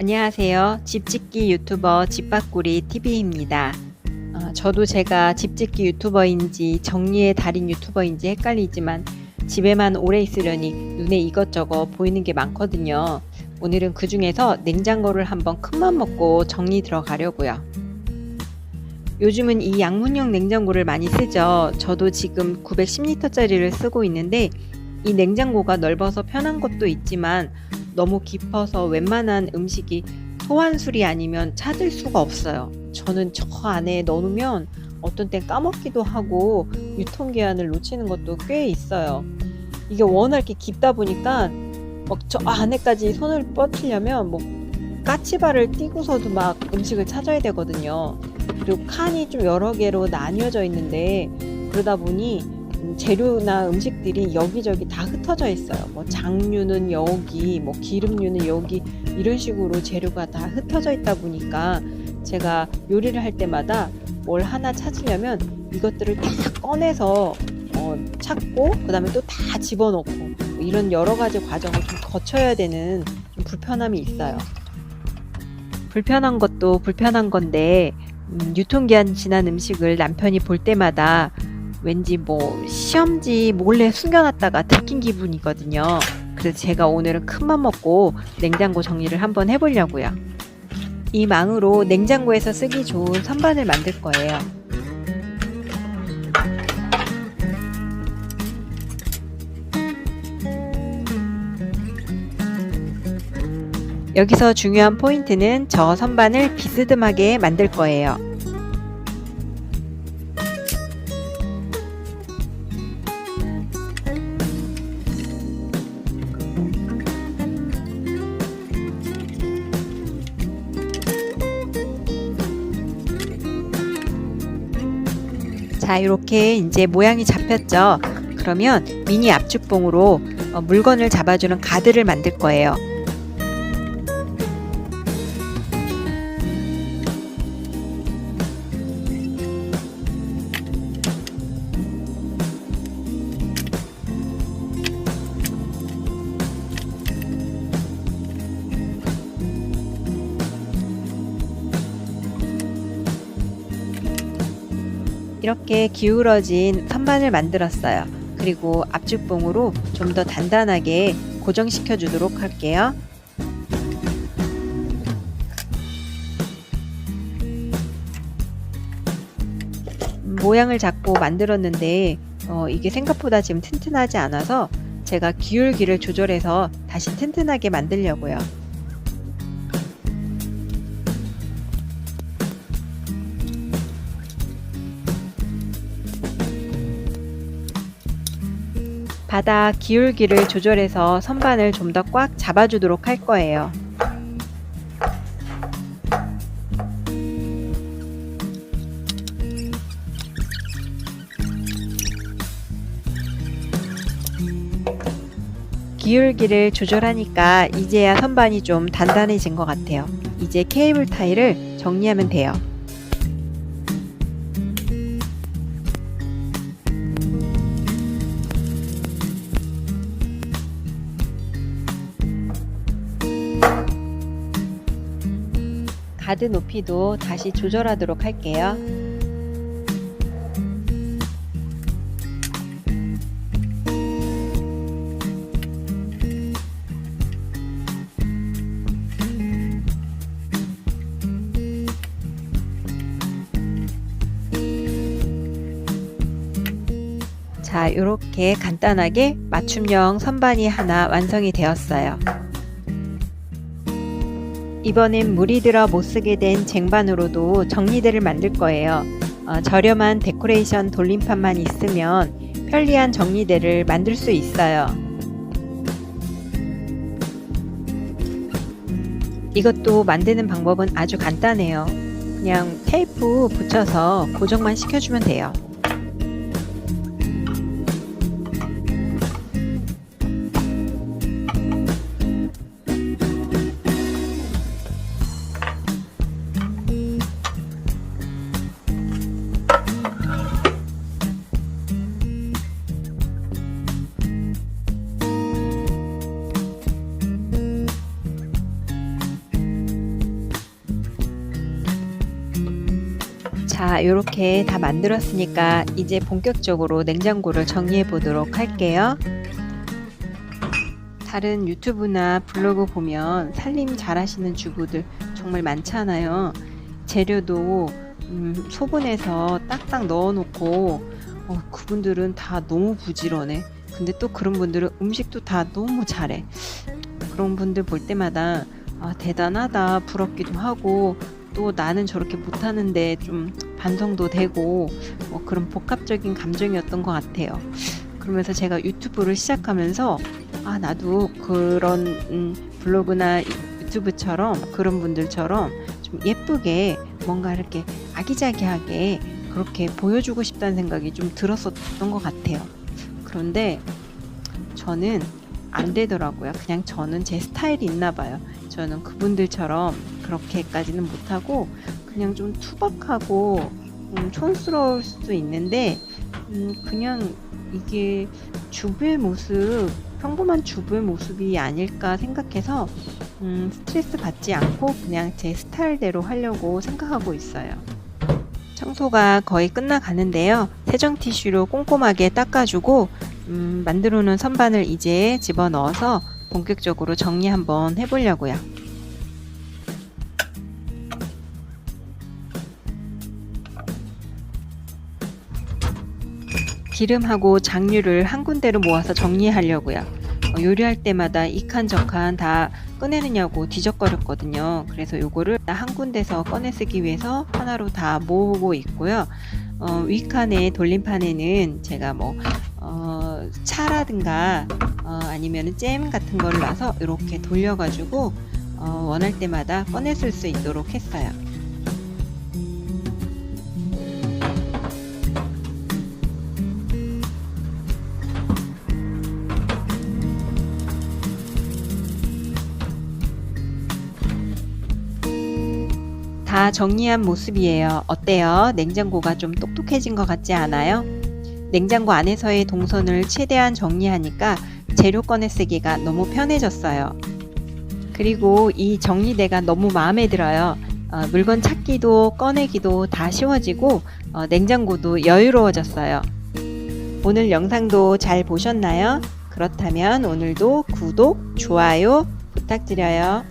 안녕하세요. 집짓기 유튜버 집밥구리 TV입니다. 저도 제가 집짓기 유튜버인지 정리의 달인 유튜버인지 헷갈리지만 집에만 오래 있으려니 눈에 이것저것 보이는 게 많거든요. 오늘은 그 중에서 냉장고를 한번 큰맘 먹고 정리 들어가려고요. 요즘은 이 양문형 냉장고를 많이 쓰죠. 저도 지금 910리터짜리를 쓰고 있는데 이 냉장고가 넓어서 편한 것도 있지만 너무 깊어서 웬만한 음식이 소환술이 아니면 찾을 수가 없어요. 저는 저 안에 넣어놓으면 어떤 땐 까먹기도 하고 유통기한을 놓치는 것도 꽤 있어요. 이게 워낙 이렇게 깊다 보니까 막 저 안에까지 손을 뻗치려면 뭐 까치발을 띄고서도 막 음식을 찾아야 되거든요. 그리고 칸이 좀 여러 개로 나뉘어져 있는데 그러다 보니 재료나 음식들이 여기저기 다 흩어져 있어요. 뭐 장류는 여기, 뭐 기름류는 여기 이런 식으로 재료가 다 흩어져 있다 보니까 제가 요리를 할 때마다 뭘 하나 찾으려면 이것들을 다 꺼내서 찾고 그 다음에 또 다 집어넣고 뭐 이런 여러 가지 과정을 좀 거쳐야 되는 좀 불편함이 있어요. 불편한 것도 불편한 건데 유통기한 지난 음식을 남편이 볼 때마다 왠지 뭐 시험지 몰래 숨겨놨다가 들킨 기분이거든요. 그래서 제가 오늘은 큰맘 먹고 냉장고 정리를 한번 해보려고요. 이 망으로 냉장고에서 쓰기 좋은 선반을 만들 거예요. 여기서 중요한 포인트는 저 선반을 비스듬하게 만들 거예요. 자, 이렇게 이제 모양이 잡혔죠. 그러면 미니 압축봉으로 물건을 잡아주는 가드를 만들 거예요. 이렇게 기울어진 선반을 만들었어요. 그리고 압축봉으로 좀 더 단단하게 고정시켜 주도록 할게요. 모양을 잡고 만들었는데 이게 생각보다 지금 튼튼하지 않아서 제가 기울기를 조절해서 다시 튼튼하게 만들려고요. 바닥 기울기를 조절해서 선반을 좀 더 꽉 잡아주도록 할 거예요. 기울기를 조절하니까 이제야 선반이 좀 단단해진 것 같아요. 이제 케이블 타이를 정리하면 돼요. 가드 높이도 다시 조절하도록 할게요. 자, 이렇게 간단하게 맞춤형 선반이 하나 완성이 되었어요. 이번엔 물이 들어 못쓰게 된 쟁반으로도 정리대를 만들 거예요. 저렴한 데코레이션 돌림판만 있으면 편리한 정리대를 만들 수 있어요. 이것도 만드는 방법은 아주 간단해요. 그냥 테이프 붙여서 고정만 시켜주면 돼요. 자, 이렇게 다 만들었으니까 이제 본격적으로 냉장고를 정리해 보도록 할게요. 다른 유튜브나 블로그 보면 살림 잘하시는 주부들 정말 많잖아요. 재료도 소분해서 딱딱 넣어놓고 그분들은 다 너무 부지런해. 근데 또 그런 분들은 음식도 다 너무 잘해. 그런 분들 볼 때마다 대단하다 부럽기도 하고, 또 나는 저렇게 못하는데 좀 반성도 되고, 그런 복합적인 감정이었던 것 같아요. 그러면서 제가 유튜브를 시작하면서 나도 그런 블로그나 유튜브처럼 그런 분들처럼 좀 예쁘게 뭔가 이렇게 아기자기하게 그렇게 보여주고 싶다는 생각이 좀 들었었던 것 같아요. 그런데 저는 안 되더라고요. 그냥 저는 제 스타일이 있나 봐요. 저는 그분들처럼 그렇게까지는 못하고 그냥 좀 투박하고 촌스러울 수도 있는데 그냥 이게 주부의 모습, 평범한 주부의 모습이 아닐까 생각해서 스트레스 받지 않고 그냥 제 스타일대로 하려고 생각하고 있어요. 청소가 거의 끝나가는데요. 세정 티슈로 꼼꼼하게 닦아주고 만들어 놓은 선반을 이제 집어넣어서 본격적으로 정리 한번 해보려고요. 기름하고 장류를 한 군데로 모아서 정리하려고요. 요리할 때마다 이칸저칸 다 꺼내느냐고 뒤적거렸거든요. 그래서 요거를 한 군데서 꺼내 쓰기 위해서 하나로 다 모으고 있고요. 윗칸의 돌림판에는 제가 차라든가 아니면 잼 같은 거를 놔서 이렇게 돌려가지고 원할 때마다 꺼내 쓸 수 있도록 했어요. 다 정리한 모습이에요. 어때요? 냉장고가 좀 똑똑해진 것 같지 않아요? 냉장고 안에서의 동선을 최대한 정리하니까 재료 꺼내 쓰기가 너무 편해졌어요. 그리고 이 정리대가 너무 마음에 들어요. 물건 찾기도 꺼내기도 다 쉬워지고 냉장고도 여유로워졌어요. 오늘 영상도 잘 보셨나요? 그렇다면 오늘도 구독, 좋아요 부탁드려요.